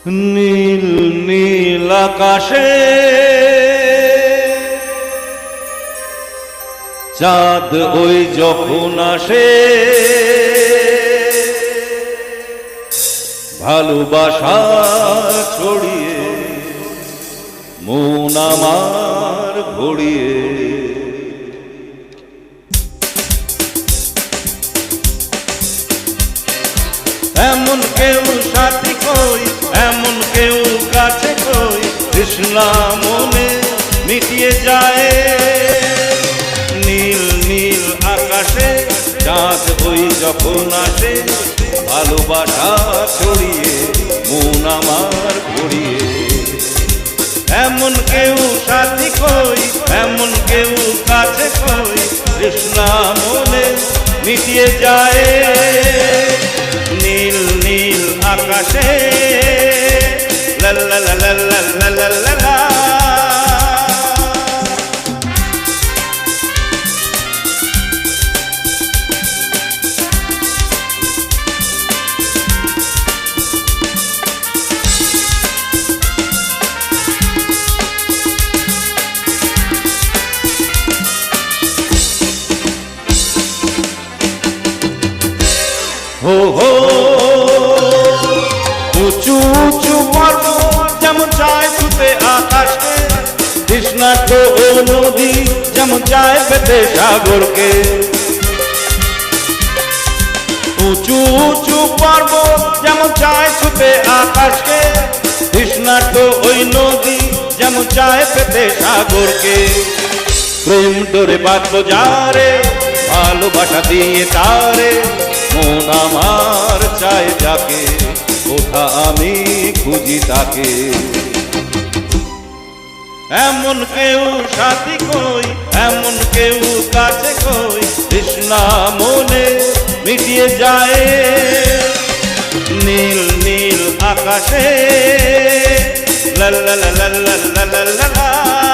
নীল নীল আকাশে চাঁদ ওই যখন আসে, ভালোবাসা ছড়িয়ে মন আমার ভরিয়ে। এমন কেউ সাথী কই, এমন কেউ কাছে কই, তৃষ্ণা মনে মিটিয়ে যায়। নীল নীল আকাশে চাঁদ ওই যখন আসে, ভালোবাসা ছড়িয়ে মন আমার ভরিয়ে। এমন কেউ সাথী কই, এমন কেউ কাছে কই, তৃষ্ণা মনে মিটিয়ে যায়। নীল নীল আকাশে লা লা লা লা লা লা লা লা। হো হো উঁচু উঁচু পর্বত যেমন চায় ছুতে আকাশকে, তৃষ্ণার্ত ও নদী যেমন চায় পেতে সাগরকে। উঁচু উঁচু পর্বত যেমন চায় ছুতে আকাশকে, তৃষ্ণার্ত ওই নদী যেমন চায় পেতে সাগরকে। প্রেম ডোরে বাঁধবো যারে, ভালোবাসা দিয়ে তারে, মন আমার চায় যাকে, কোথা আমি খুঁজি তাকে। এমন কেউ সাথী কই, এমন কেউ কাছে কই, তৃষ্ণা মনে মিটিয়ে যায়। নীল নীল আকাশে লা লা লা লা লা লা লা লা।